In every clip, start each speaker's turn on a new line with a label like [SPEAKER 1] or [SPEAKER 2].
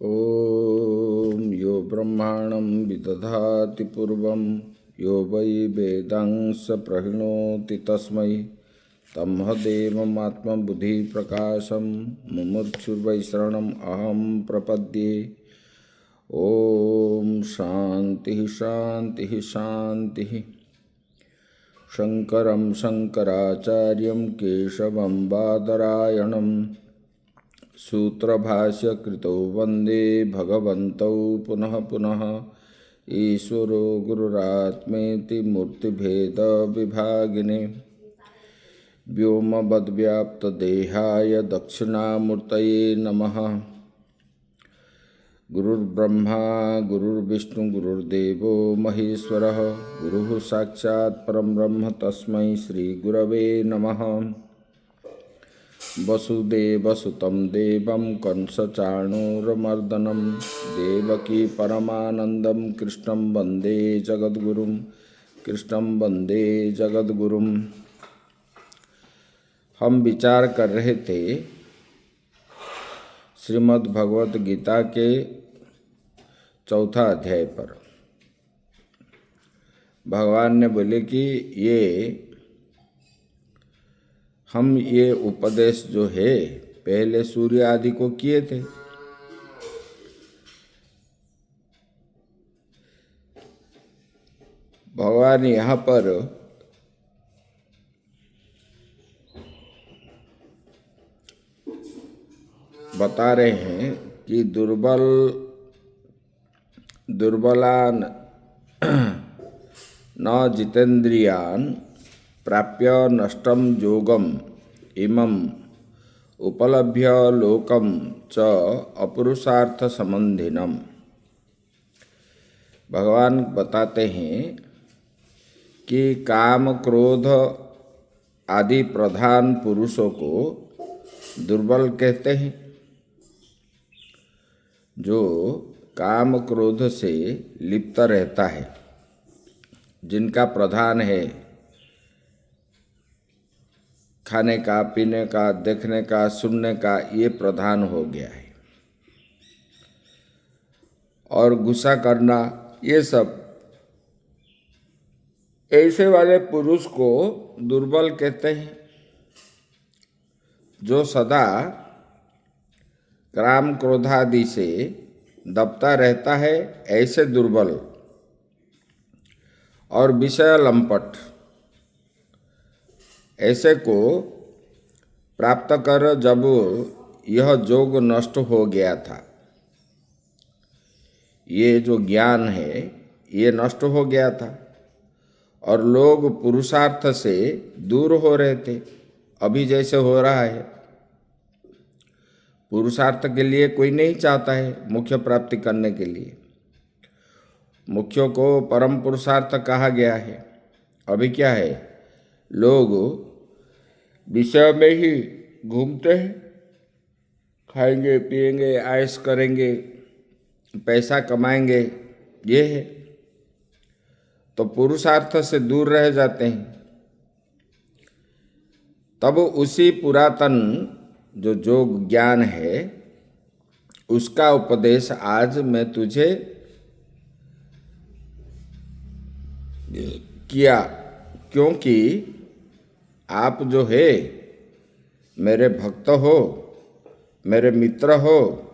[SPEAKER 1] ॐ यो ब्रह्माणं विदधाति पूर्वं यो वै वेदांस प्रहिणोति तस्मै तमहदेवमात्मबुद्धिप्रकाशं मुमुक्षुर्वै शरणम् अहं प्रपद्ये। ॐ शान्तिः शान्तिः शान्तिः। शङ्करं शङ्कराचार्यं केशवं बादरायणं सूत्रभाष्यकृतौ वन्दे भगवन्तौ पुनः पुनः। ईश्वरो गुरुरात्मेति मूर्तिभेदविभागिने व्योमवद्व्याप्तदेहाय दक्षिणामूर्तये नमः। गुरुर्ब्रह्मा गुरुर्विष्णु गुरुर्देवो महेश्वरः गुरुः साक्षात् परं ब्रह्म तस्मै श्रीगुरवे नमः। वसुदेवसुतं देवं कंसचाणूरमर्दनं देवकी परमानन्दं कृष्णं वन्दे जगद्गुरुं हम विचार कर रहे थे श्रीमद् भगवत गीता के चौथा अध्याय पर। भगवान ने बोले कि हम ये उपदेश जो है पहले सूर्य आदि को किए थे। भगवान यहाँ पर बता रहे हैं कि दुर्बलान न जितेन्द्रियान प्राप्य नष्टम योगम इमं उपलभ्य लोकम च अपुरुषार्थ संबंधिनम। भगवान बताते हैं कि काम क्रोध आदि प्रधान पुरुषों को दुर्बल कहते हैं। जो काम क्रोध से लिप्त रहता है, जिनका प्रधान है खाने का, पीने का, देखने का, सुनने का, ये प्रधान हो गया है, और गुस्सा करना, ये सब, ऐसे वाले पुरुष को दुर्बल कहते हैं। जो सदा काम क्रोधादि से दबता रहता है, ऐसे दुर्बल और विषय लंपट, ऐसे को प्राप्त कर जब यह जोग नष्ट हो गया था, ये जो ज्ञान है ये नष्ट हो गया था और लोग पुरुषार्थ से दूर हो रहे थे। अभी जैसे हो रहा है, पुरुषार्थ के लिए कोई नहीं चाहता है मुख्य प्राप्ति करने के लिए। मुख्यों को परम पुरुषार्थ कहा गया है। अभी क्या है, लोग विषय में ही घूमते हैं, खाएंगे पिएंगे, ऐश करेंगे, पैसा कमाएंगे, ये है, तो पुरुषार्थ से दूर रह जाते हैं। तब उसी पुरातन जो योग ज्ञान है उसका उपदेश आज मैं तुझे किया, क्योंकि आप जो है मेरे भक्त हो, मेरे मित्र हो,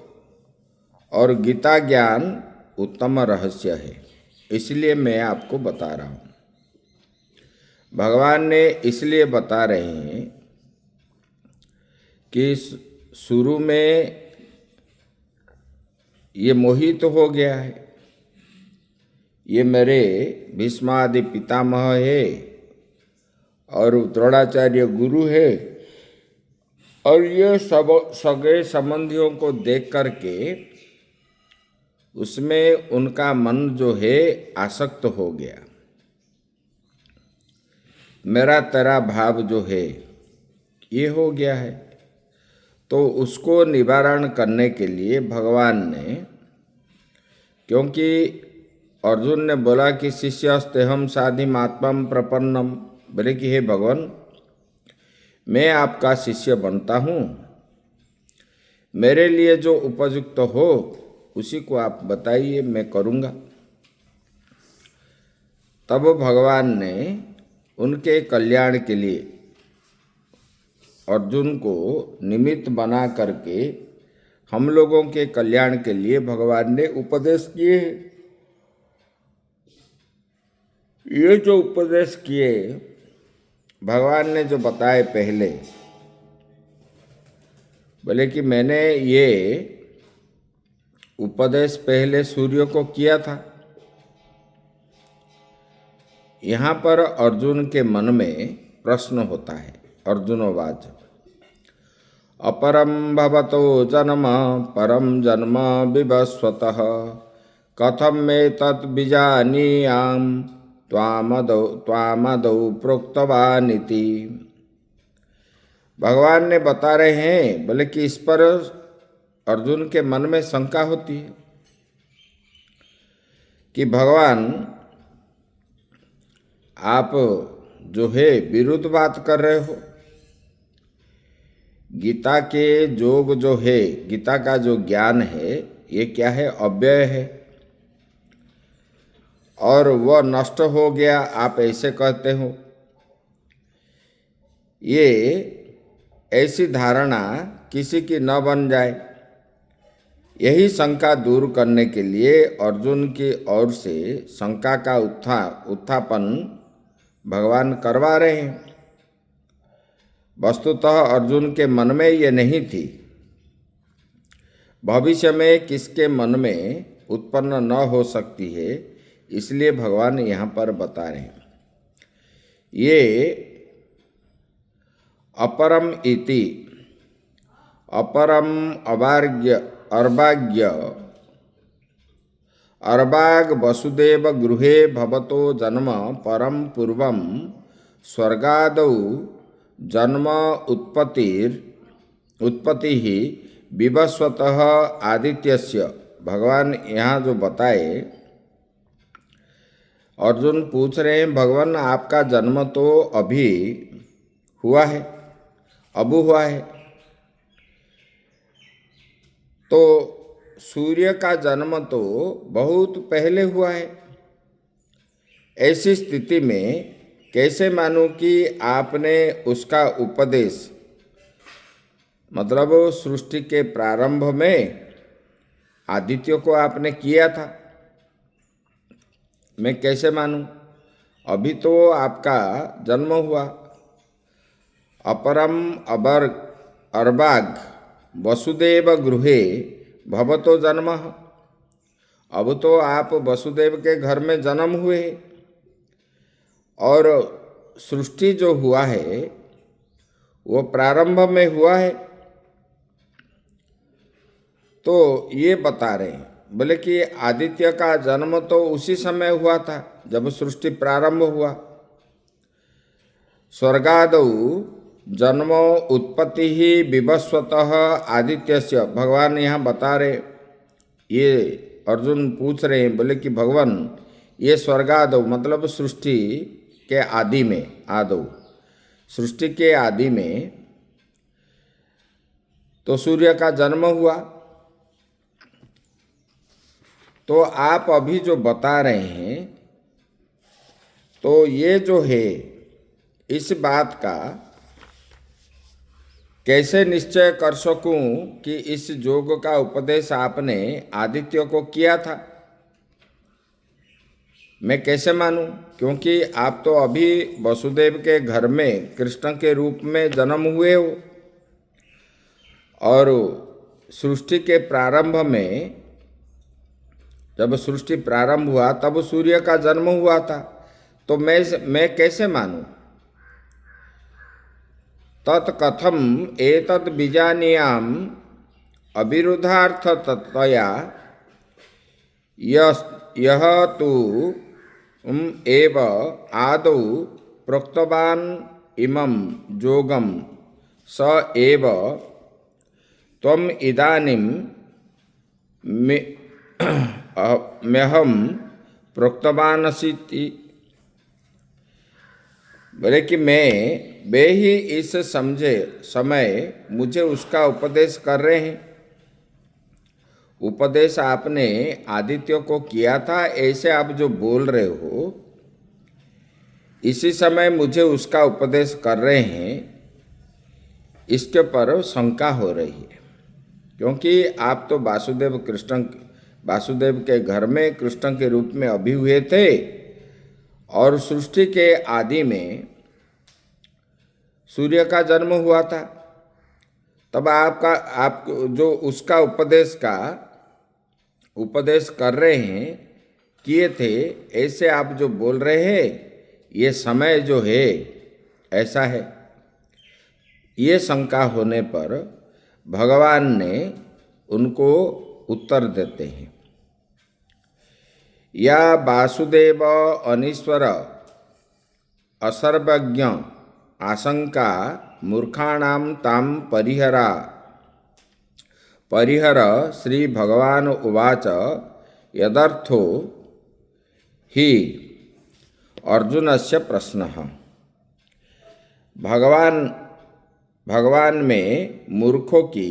[SPEAKER 1] और गीता ज्ञान उत्तम रहस्य है, इसलिए मैं आपको बता रहा हूँ। भगवान ने इसलिए बता रहे हैं कि शुरू में ये मोहित हो गया है, ये मेरे भीष्मादि पितामह है और द्रोणाचार्य गुरु है, और ये सब सगे संबंधियों को देख करके उसमें उनका मन जो है आसक्त हो गया। मेरा तेरा भाव जो है ये हो गया है। तो उसको निवारण करने के लिए भगवान ने, क्योंकि अर्जुन ने बोला कि शिष्यस्तेहम साधिमात्मं प्रपन्नम, बोले कि हे भगवान मैं आपका शिष्य बनता हूँ, मेरे लिए जो उपयुक्त हो उसी को आप बताइए, मैं करूँगा। तब भगवान ने उनके कल्याण के लिए अर्जुन को निमित्त बना करके हम लोगों के कल्याण के लिए भगवान ने उपदेश किए। ये जो उपदेश किए भगवान ने जो बताए पहले, बोले कि मैंने ये उपदेश पहले सूर्य को किया था। यहाँ पर अर्जुन के मन में प्रश्न होता है, अर्जुनोवाच। अपरम भवतो जन्म परम जन्म विवस्वतः कथम में तत् बीजानीयाम त्वामदौ प्रोक्तवानिति। भगवान ने बता रहे हैं, बोले कि इस पर अर्जुन के मन में शंका होती है कि भगवान आप जो है विरुद्ध बात कर रहे हो। गीता के योग जो है, गीता का जो ज्ञान है, ये क्या है? अव्यय है और वह नष्ट हो गया, आप ऐसे कहते हो। ये ऐसी धारणा किसी की न बन जाए, यही शंका दूर करने के लिए अर्जुन की ओर से शंका का उत्थापन भगवान करवा रहे हैं। वस्तुतः अर्जुन के मन में ये नहीं थी, भविष्य में किसके मन में उत्पन्न न हो सकती है, इसलिए भगवान यहाँ पर बता रहे हैं। ये अपरम इति, अपरम अर्भाग वसुदेव गृहे भवतो जन्म परम पूर्वम स्वर्गादौ जन्म उत्पत्ति ही विवस्वतः आदित्यस्य। भगवान यहाँ जो बताए, अर्जुन पूछ रहे हैं, भगवान आपका जन्म तो अभी हुआ है, अब हुआ है, तो सूर्य का जन्म तो बहुत पहले हुआ है। ऐसी स्थिति में कैसे मानूं कि आपने उसका उपदेश, मतलब सृष्टि के प्रारंभ में आदित्य को आपने किया था, मैं कैसे मानूं? अभी तो आपका जन्म हुआ। अपरम अर्भाग वसुदेव गृहे भवतो जन्म, अब तो आप वसुदेव के घर में जन्म हुए और सृष्टि जो हुआ है वो प्रारंभ में हुआ है। तो ये बता रहे हैं, बोले कि आदित्य का जन्म तो उसी समय हुआ था जब सृष्टि प्रारंभ हुआ। स्वर्गादौ जन्म उत्पत्ति ही विवस्वतः आदित्यस्य। भगवान यहाँ बता रहे, ये अर्जुन पूछ रहे हैं, बोले कि भगवान ये स्वर्गादौ मतलब सृष्टि के आदि में, आदौ सृष्टि के आदि में तो सूर्य का जन्म हुआ। तो आप अभी जो बता रहे हैं, तो ये जो है इस बात का कैसे निश्चय कर सकूं कि इस योग का उपदेश आपने आदित्य को किया था? मैं कैसे मानूं? क्योंकि आप तो अभी वसुदेव के घर में कृष्ण के रूप में जन्म हुए हो और सृष्टि के प्रारंभ में, जब सृष्टि प्रारंभ हुआ तब सूर्य का जन्म हुआ था। तो मैं कैसे मानूं? तत्कथम एतद् बीजानीयाम अविरुद्धार्थतया यह तु एव आदौ प्रोक्तवान इमं योगम स एव त्वम इदानीं मेहम प्रोक्तवानसीति। बोले कि वे ही इस समय मुझे उसका उपदेश कर रहे हैं। उपदेश आपने आदित्य को किया था, ऐसे आप जो बोल रहे हो, इसी समय मुझे उसका उपदेश कर रहे हैं, इसके पर शंका हो रही है। क्योंकि आप तो वासुदेव के घर में कृष्ण के रूप में अभी हुए थे, और सृष्टि के आदि में सूर्य का जन्म हुआ था। तब आप जो उसका उपदेश कर रहे हैं, किए थे, ऐसे आप जो बोल रहे हैं, ये समय जो है ऐसा है। ये शंका होने पर भगवान ने उनको उत्तर देते हैं, या वासुदेव अनीश्वर असर्वज्ञ आशंका मूर्खाणाम ताम परिहर श्री भगवान उवाच यदर्थो ही अर्जुनस्य प्रश्नः। भगवान में मूर्खों की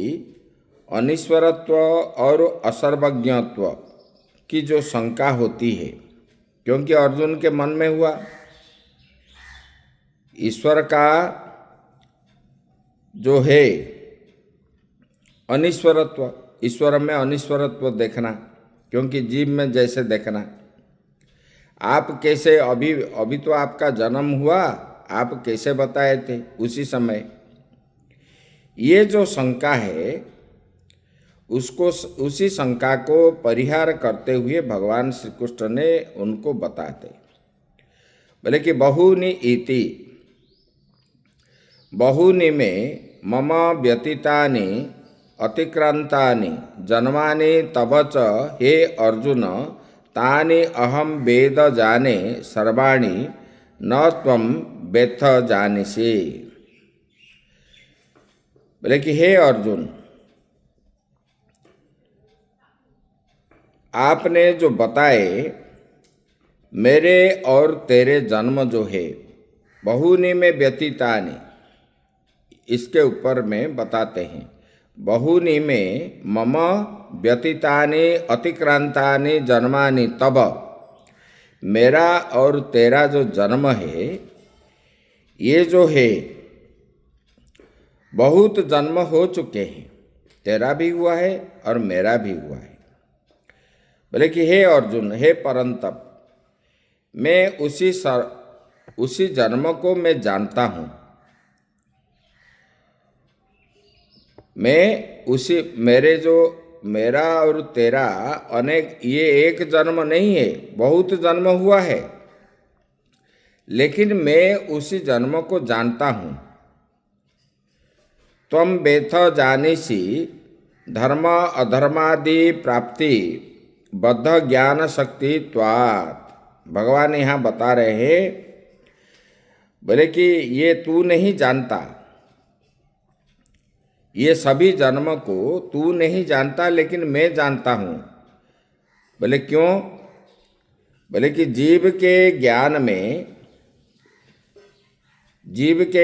[SPEAKER 1] अनीश्वरत्व और असर्वज्ञत्व की जो शंका होती है, क्योंकि अर्जुन के मन में हुआ ईश्वर का जो है अनीश्वरत्व, ईश्वर में अनीश्वरत्व देखना, क्योंकि जीव में जैसे देखना। आप कैसे अभी तो आपका जन्म हुआ, आप कैसे बताए थे उसी समय। ये जो शंका है, उसी शंका को परिहार करते हुए भगवान श्री कृष्ण ने उनको बताते, बोले कि बहुनी इति, बहुनी में मम व्यतीतानि अतिक्रांतानि जन्मानि तव च हे अर्जुन तानि अहम वेद जाने सर्वाणि न त्वं वेत्थ जानिसि। बोले कि हे अर्जुन, आपने जो बताए मेरे और तेरे जन्म जो है, बहुनी में व्यतीतानि, इसके ऊपर में बताते हैं, बहुनी में मम व्यतीतानि अतिक्रांतानि जन्मानि तब, मेरा और तेरा जो जन्म है, ये जो है बहुत जन्म हो चुके हैं, तेरा भी हुआ है और मेरा भी हुआ है। बोले कि हे अर्जुन, हे परंतप, मैं उसी जन्म को मैं जानता हूँ। मेरा और तेरा अनेक, ये एक जन्म नहीं है, बहुत जन्म हुआ है, लेकिन मैं उसी जन्म को जानता हूँ। त्वं वेत्थ जानिसि धर्म अधर्मादि प्राप्ति बद्ध ज्ञान शक्ति त्वात्। भगवान यहाँ बता रहे हैं, बोले कि ये तू नहीं जानता, ये सभी जन्म को तू नहीं जानता, लेकिन मैं जानता हूँ। बोले क्यों? बोले कि जीव के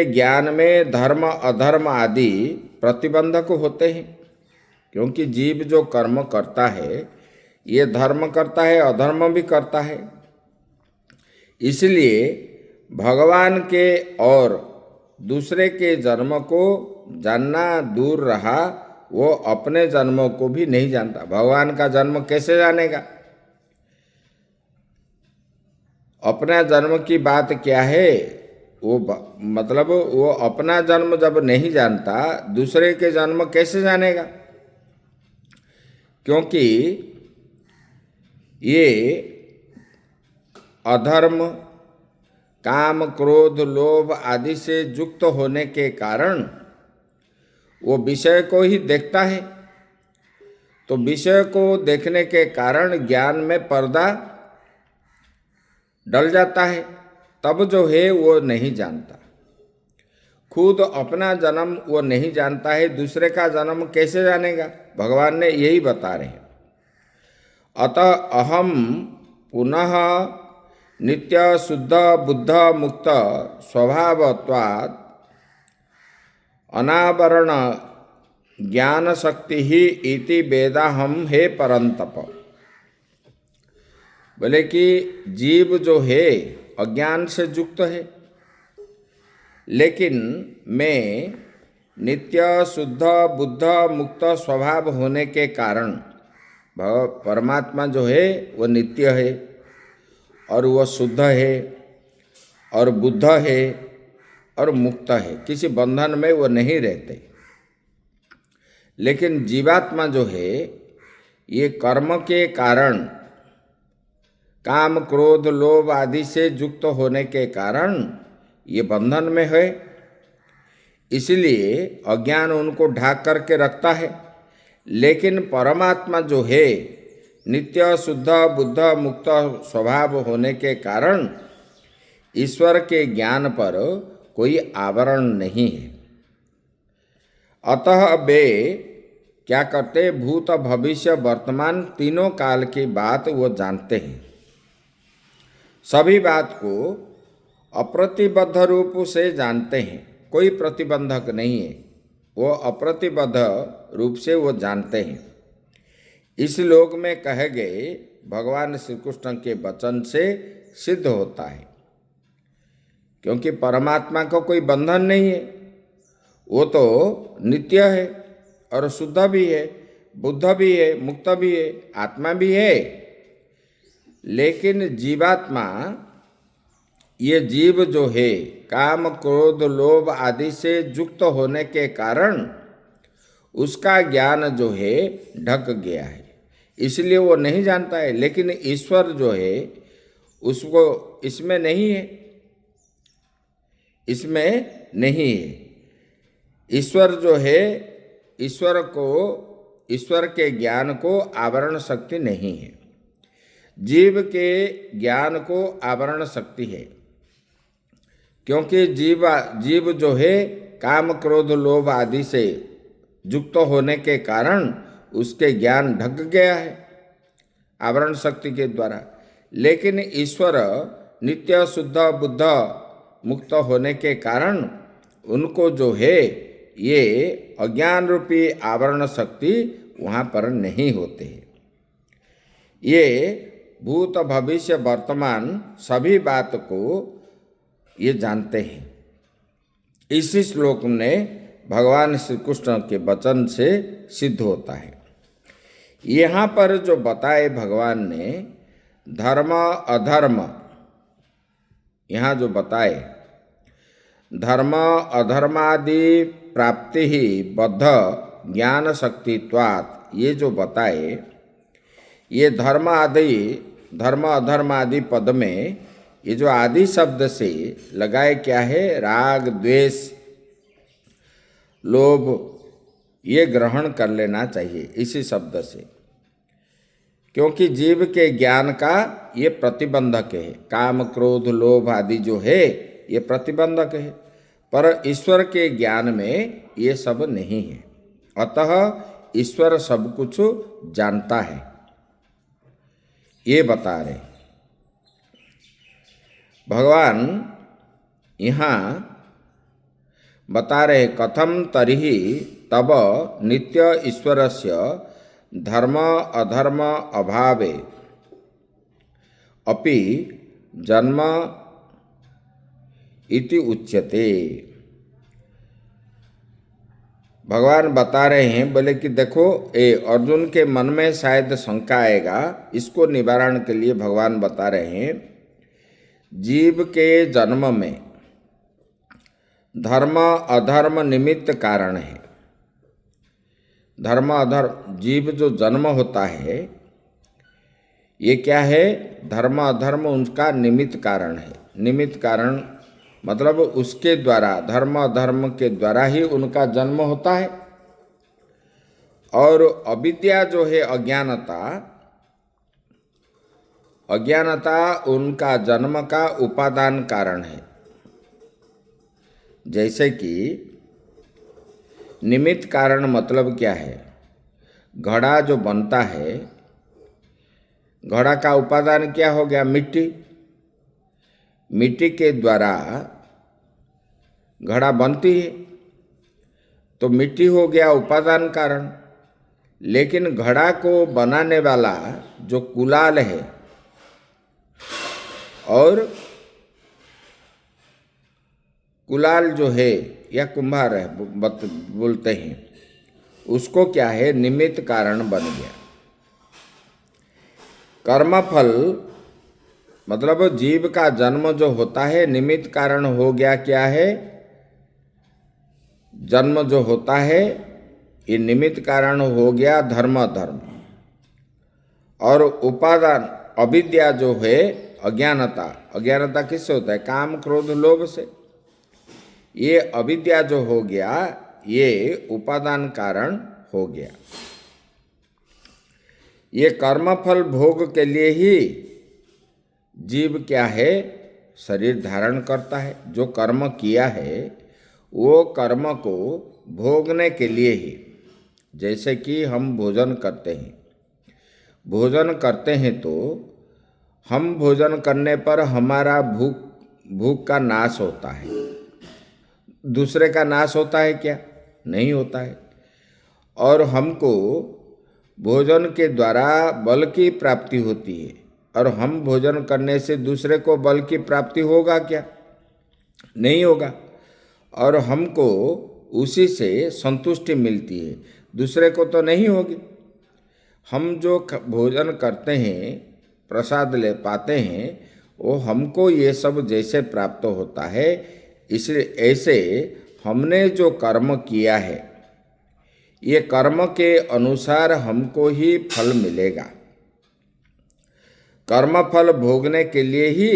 [SPEAKER 1] ज्ञान में धर्म अधर्म आदि प्रतिबंधक होते हैं, क्योंकि जीव जो कर्म करता है, ये धर्म करता है, अधर्म भी करता है। इसलिए भगवान के और दूसरे के जन्म को जानना दूर रहा, वो अपने जन्मों को भी नहीं जानता। भगवान का जन्म कैसे जानेगा? अपना जन्म की बात क्या है, मतलब वो अपना जन्म जब नहीं जानता, दूसरे के जन्म कैसे जानेगा? क्योंकि ये अधर्म, काम, क्रोध, लोभ आदि से युक्त होने के कारण वो विषय को ही देखता है। तो विषय को देखने के कारण ज्ञान में पर्दा डल जाता है, तब जो है वो नहीं जानता। खुद अपना जन्म वो नहीं जानता है, दूसरे का जन्म कैसे जानेगा? भगवान ने यही बता रहे हैं। अतः अहम पुनः नित्य शुद्ध बुद्ध मुक्त स्वभावत्वात् अनावरण ज्ञान शक्ति ही इति वेदा हम हे परंतप। बोले कि जीव जो है अज्ञान से युक्त है, लेकिन मैं नित्य शुद्ध बुद्ध मुक्त स्वभाव होने के कारण परमात्मा जो है वो नित्य है और वह शुद्ध है और बुद्ध है और मुक्त है, किसी बंधन में वो नहीं रहते। लेकिन जीवात्मा जो है ये कर्म के कारण, काम क्रोध लोभ आदि से युक्त होने के कारण ये बंधन में है, इसलिए अज्ञान उनको ढाक करके रखता है। लेकिन परमात्मा जो है नित्य शुद्ध बुद्ध मुक्त स्वभाव होने के कारण ईश्वर के ज्ञान पर कोई आवरण नहीं है। अतः वे क्या करते, भूत भविष्य वर्तमान तीनों काल की बात वो जानते हैं। सभी बात को अप्रतिबद्ध रूप से जानते हैं, कोई प्रतिबंधक नहीं है, वो अप्रतिबद्ध रूप से वो जानते हैं। इस लोक में कहे गए भगवान श्री कृष्ण के वचन से सिद्ध होता है, क्योंकि परमात्मा को कोई बंधन नहीं है, वो तो नित्य है और शुद्ध भी है, बुद्ध भी है, मुक्त भी है, आत्मा भी है। लेकिन जीवात्मा, ये जीव जो है काम क्रोध लोभ आदि से युक्त होने के कारण उसका ज्ञान जो है ढक गया है, इसलिए वो नहीं जानता है। लेकिन ईश्वर जो है उसको इसमें नहीं है, इसमें नहीं है। ईश्वर जो है, ईश्वर के ज्ञान को आवरण शक्ति नहीं है, जीव के ज्ञान को आवरण शक्ति है। क्योंकि जीव जो है काम क्रोध लोभ आदि से युक्त होने के कारण उसके ज्ञान ढक गया है आवरण शक्ति के द्वारा। लेकिन ईश्वर नित्य शुद्ध बुद्ध मुक्त होने के कारण उनको जो है ये अज्ञान रूपी आवरण शक्ति वहाँ पर नहीं होते हैं। ये भूत भविष्य वर्तमान सभी बात को ये जानते हैं। इसी श्लोक में भगवान श्री कृष्ण के वचन से सिद्ध होता है। यहाँ पर जो बताए भगवान ने धर्म अधर्म, यहाँ जो बताए धर्म अधर्मादि प्राप्ति ही बद्ध ज्ञान शक्तित्वात्, ये जो बताए ये धर्म अधर्म आदि पद में ये जो आदि शब्द से लगाए क्या है, राग द्वेष लोभ, ये ग्रहण कर लेना चाहिए इसी शब्द से, क्योंकि जीव के ज्ञान का ये प्रतिबंधक है। काम क्रोध लोभ आदि जो है ये प्रतिबंधक है, पर ईश्वर के ज्ञान में ये सब नहीं है। अतः ईश्वर सब कुछ जानता है, ये बता रहे भगवान। यहाँ बता रहे कथम तर्हि तब नित्य ईश्वरस्य धर्म अधर्म अभावे अपि जन्म इति उच्यते। भगवान बता रहे हैं, बोले कि देखो अर्जुन के मन में शायद शंका आएगा, इसको निवारण के लिए भगवान बता रहे हैं जीव के जन्म में धर्म अधर्म निमित्त कारण है। धर्म अधर्म, जीव जो जन्म होता है ये क्या है, धर्म अधर्म उनका निमित्त कारण है। निमित्त कारण मतलब उसके द्वारा, धर्म अधर्म के द्वारा ही उनका जन्म होता है। और अविद्या जो है अज्ञानता उनका जन्म का उपादान कारण है। जैसे कि निमित्त कारण मतलब क्या है, घड़ा जो बनता है, घड़ा का उपादान क्या हो गया, मिट्टी। मिट्टी के द्वारा घड़ा बनती है, तो मिट्टी हो गया उपादान कारण, लेकिन घड़ा को बनाने वाला जो कुलाल है और कुलाल जो है या कुम्हार है बोलते हैं, उसको क्या है, निमित्त कारण बन गया। कर्मफल मतलब जीव का जन्म जो होता है निमित्त कारण हो गया। क्या है, जन्म जो होता है ये निमित्त कारण हो गया धर्म धर्म, और उपादान अविद्या जो है अज्ञानता, अज्ञानता किससे होता है, काम क्रोध लोभ से। ये अविद्या जो हो गया ये उपादान कारण हो गया। ये कर्मफल भोग के लिए ही जीव क्या है, शरीर धारण करता है। जो कर्म किया है वो कर्म को भोगने के लिए ही, जैसे कि हम भोजन करते हैं, भोजन करते हैं तो हम भोजन करने पर हमारा भूख का नाश होता है। दूसरे का नाश होता है क्या, नहीं होता है। और हमको भोजन के द्वारा बल की प्राप्ति होती है, और हम भोजन करने से दूसरे को बल की प्राप्ति होगा क्या, नहीं होगा। और हमको उसी से संतुष्टि मिलती है, दूसरे को तो नहीं होगी। हम जो भोजन करते हैं, प्रसाद ले पाते हैं, वो हमको ये सब जैसे प्राप्त होता है, इसलिए ऐसे हमने जो कर्म किया है ये कर्म के अनुसार हमको ही फल मिलेगा। कर्म फल भोगने के लिए ही,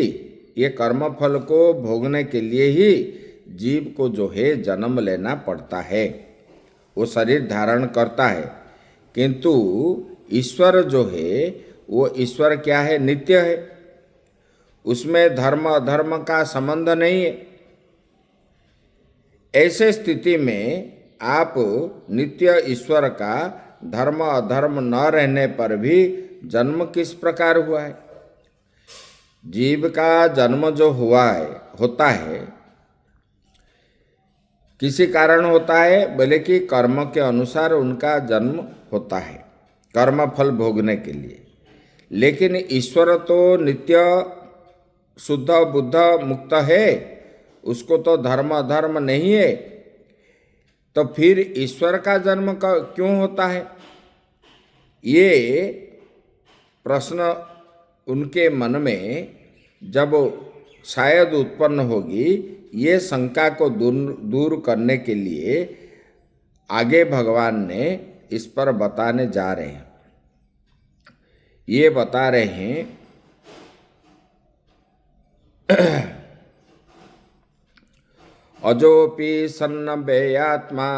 [SPEAKER 1] ये कर्म फल को भोगने के लिए ही जीव को जो है जन्म लेना पड़ता है, वो शरीर धारण करता है। किंतु ईश्वर जो है वो ईश्वर क्या है, नित्य है, उसमें धर्म अधर्म का संबंध नहीं है। ऐसे स्थिति में आप नित्य ईश्वर का धर्म अधर्म न रहने पर भी जन्म किस प्रकार हुआ है। जीव का जन्म जो हुआ है, होता है, किसी कारण होता है, बोले कि कर्म के अनुसार उनका जन्म होता है, कर्म फल भोगने के लिए। लेकिन ईश्वर तो नित्य शुद्ध बुद्ध मुक्त है, उसको तो धर्म अधर्म नहीं है। तो फिर ईश्वर का जन्म क्यों होता है, ये प्रश्न उनके मन में जब शायद उत्पन्न होगी, ये शंका को दूर करने के लिए आगे भगवान ने इस पर बताने जा रहे हैं। ये बता रहे हैं अजोपि सन्नव्ययात्मा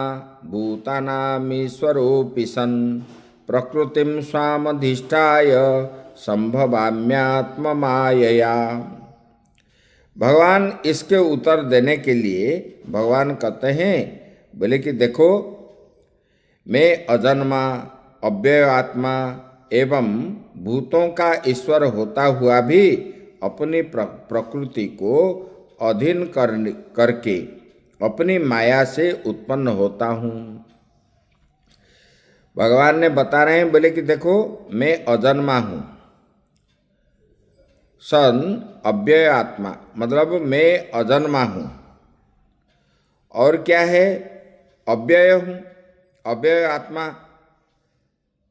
[SPEAKER 1] भूतानामीश्वरोऽपि सन् प्रकृतिं स्वामधिष्ठाय संभवाम्यात्ममायया। भगवान इसके उत्तर देने के लिए भगवान कहते हैं, बोले कि देखो, मैं अजन्मा अव्यय आत्मा एवं भूतों का ईश्वर होता हुआ भी अपनी प्रकृति को अधीन करके अपनी माया से उत्पन्न होता हूँ। भगवान ने बता रहे हैं, बोले कि देखो, मैं अजन्मा हूँ, सन अव्यय आत्मा मतलब मैं अजन्मा हूँ, और क्या है, अव्यय हूँ। अव्यय आत्मा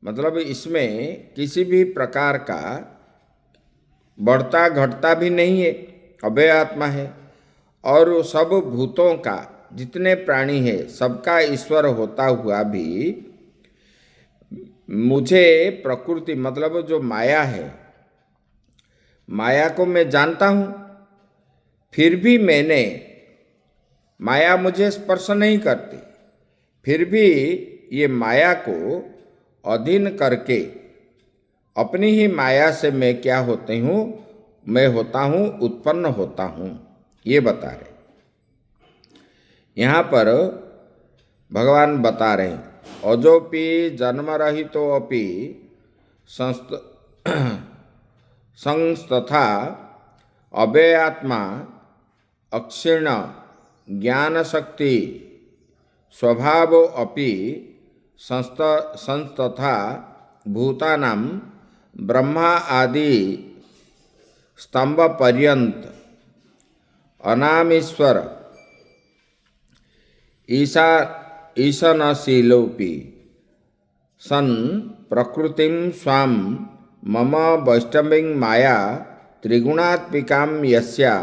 [SPEAKER 1] मतलब इसमें किसी भी प्रकार का बढ़ता घटता भी नहीं है, अव्यय आत्मा है। और सब भूतों का, जितने प्राणी है, सबका ईश्वर होता हुआ भी मुझे प्रकृति मतलब जो माया है, माया को मैं जानता हूँ, फिर भी मैंने, माया मुझे स्पर्श नहीं करती, फिर भी ये माया को अधीन करके अपनी ही माया से मैं क्या होती हूँ, मैं होता हूँ, उत्पन्न होता हूँ, ये बता रहे। यहाँ पर भगवान बता रहे हैं, अजोपि जन्म रहितो अपि संस्तथा अव्ययात्मा अक्षीर्ण ज्ञान शक्ति स्वभाव अपि संस्तथा भूतानां ब्रह्मा आदि स्तंभ पर्यंत अनामीश्वर ईशनशीलोपि सन् प्रकृतिं स्वां मम वैष्णवीं माया त्रिगुणात्मिकां यस्या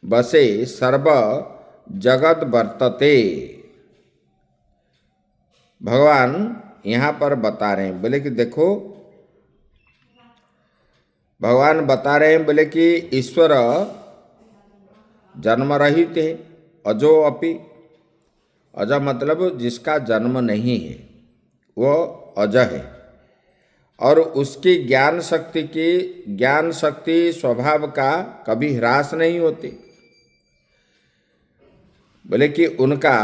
[SPEAKER 1] वशे सर्व जगत वर्तते। भगवान यहाँ पर बता रहे हैं, बोले कि देखो, भगवान बता रहे हैं, बोले कि ईश्वर जन्म रहित है, अजो अपि। अज मतलब जिसका जन्म नहीं है, वो अज है, और उसकी ज्ञान शक्ति स्वभाव का कभी ह्रास नहीं होती। बोले कि उनका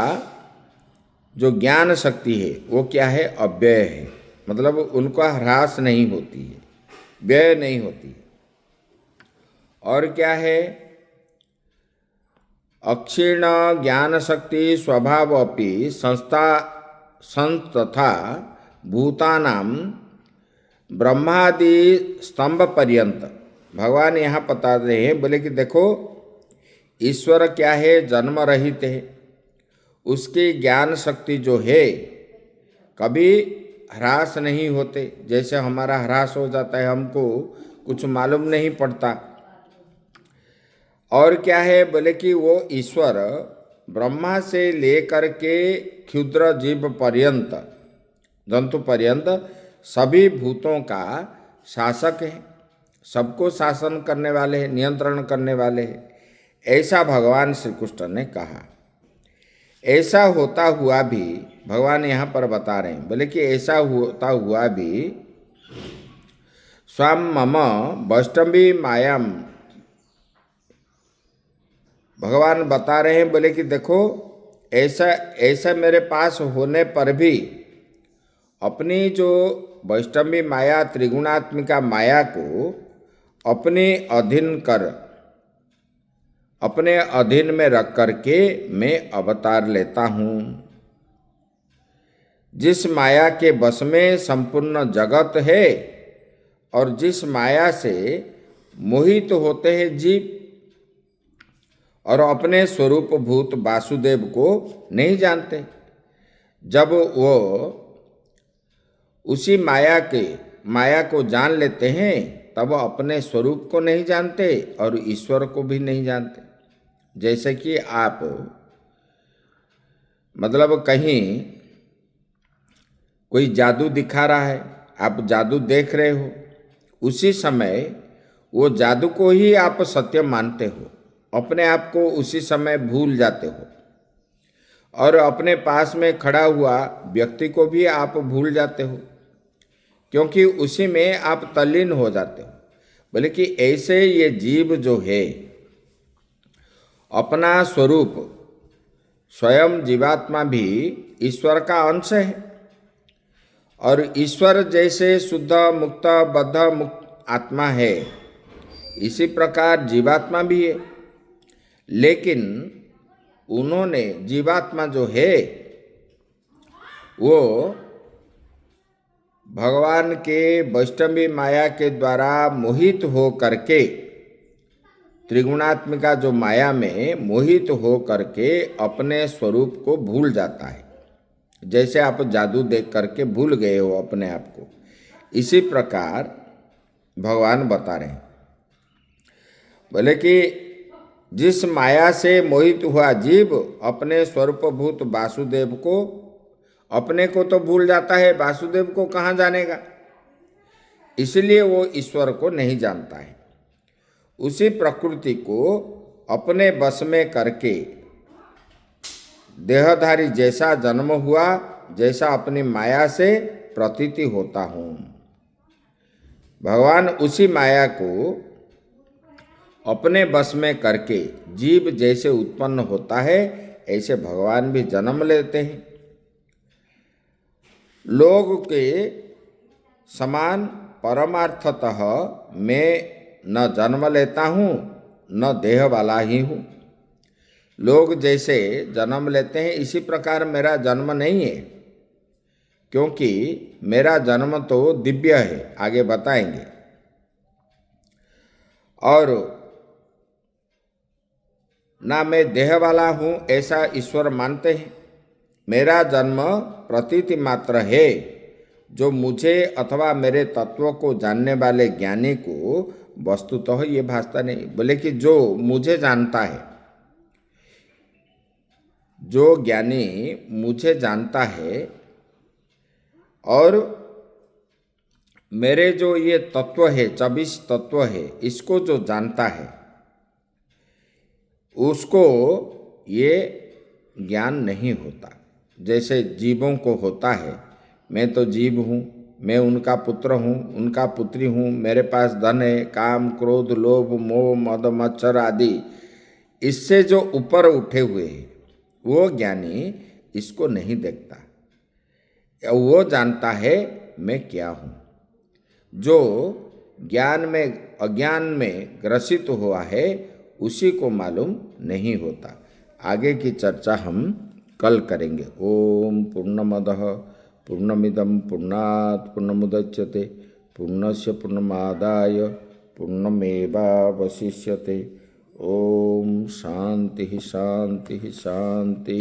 [SPEAKER 1] जो ज्ञान शक्ति है वो क्या है, अव्यय है, मतलब उनका ह्रास नहीं होती है, व्यय नहीं होती है। और क्या है, अक्षीण ज्ञान शक्ति स्वभाव अपि संस्तथा भूतानां ब्रह्मादि स्तंभ पर्यंत। भगवान यहाँ बता रहे हैं, बोले कि देखो, ईश्वर क्या है, जन्म रहित है, उसकी ज्ञान शक्ति जो है कभी ह्रास नहीं होते। जैसे हमारा ह्रास हो जाता है, हमको कुछ मालूम नहीं पड़ता। और क्या है, बोले कि वो ईश्वर ब्रह्मा से लेकर के क्षुद्र जीव पर्यंत, जंतु पर्यंत सभी भूतों का शासक है, सबको शासन करने वाले हैं, नियंत्रण करने वाले हैं, ऐसा भगवान श्री कृष्ण ने कहा। ऐसा होता हुआ भी भगवान यहाँ पर बता रहे हैं, बोले कि ऐसा होता हुआ भी स्वाम मम वैष्णवी मायाम। भगवान बता रहे हैं, बोले कि देखो, ऐसा मेरे पास होने पर भी अपनी जो वैष्णवी माया, त्रिगुणात्मिका माया को अपने अधीन में रख करके मैं अवतार लेता हूँ। जिस माया के बस में संपूर्ण जगत है और जिस माया से मोहित होते हैं जीव, और अपने स्वरूप भूत वासुदेव को नहीं जानते। जब वो उसी माया को जान लेते हैं, तब अपने स्वरूप को नहीं जानते और ईश्वर को भी नहीं जानते। जैसे कि आप मतलब कहीं कोई जादू दिखा रहा है, आप जादू देख रहे हो, उसी समय वो जादू को ही आप सत्य मानते हो, अपने आप को उसी समय भूल जाते हो, और अपने पास में खड़ा हुआ व्यक्ति को भी आप भूल जाते हो, क्योंकि उसी में आप तल्लीन हो जाते हो। बोले कि ऐसे ये जीव जो है, अपना स्वरूप स्वयं जीवात्मा भी ईश्वर का अंश है, और ईश्वर जैसे शुद्ध मुक्त बद्ध मुक्त आत्मा है, इसी प्रकार जीवात्मा भी है। लेकिन उन्होंने, जीवात्मा जो है वो भगवान के वैष्णवी माया के द्वारा मोहित हो करके, त्रिगुणात्मिका जो माया में मोहित हो करके अपने स्वरूप को भूल जाता है। जैसे आप जादू देख करके भूल गए हो अपने आप को, इसी प्रकार भगवान बता रहे हैं, बोले कि जिस माया से मोहित हुआ जीव अपने स्वरूपभूत वासुदेव को, अपने को तो भूल जाता है, वासुदेव को कहाँ जानेगा, इसलिए वो ईश्वर को नहीं जानता है। उसी प्रकृति को अपने बस में करके देहधारी जैसा जन्म हुआ, जैसा अपनी माया से प्रतीति होता हूँ। भगवान उसी माया को अपने बस में करके जीव जैसे उत्पन्न होता है, ऐसे भगवान भी जन्म लेते हैं। लोग के समान परमार्थतः मैं न जन्म लेता हूँ, न देह वाला ही हूँ। लोग जैसे जन्म लेते हैं इसी प्रकार मेरा जन्म नहीं है, क्योंकि मेरा जन्म तो दिव्य है, आगे बताएंगे। और ना मैं देह वाला हूँ ऐसा ईश्वर मानते हैं। मेरा जन्म प्रतीति मात्र है, जो मुझे अथवा मेरे तत्व को जानने वाले ज्ञानी को वस्तुतः ये भासता नहीं। बोले कि जो मुझे जानता है, जो ज्ञानी मुझे जानता है और मेरे जो ये तत्व है, 24 तत्व है, इसको जो जानता है उसको ये ज्ञान नहीं होता। जैसे जीवों को होता है, मैं तो जीव हूँ, मैं उनका पुत्र हूँ, उनका पुत्री हूँ, मेरे पास धन है, काम क्रोध लोभ मोह मद मच्छर आदि इससे जो ऊपर उठे हुए हैं, वो ज्ञानी इसको नहीं देखता। वो जानता है मैं क्या हूँ। जो ज्ञान में अज्ञान में ग्रसित हुआ है उसी को मालूम नहीं होता। आगे की चर्चा हम कल करेंगे। ओम पूर्णमदः पूर्णमिदं पूर्णात् पूर्णमुदच्यते पूर्णस्य पूर्णमादाय पूर्णमेवावशिष्यते। ओम शांति शांति शांति।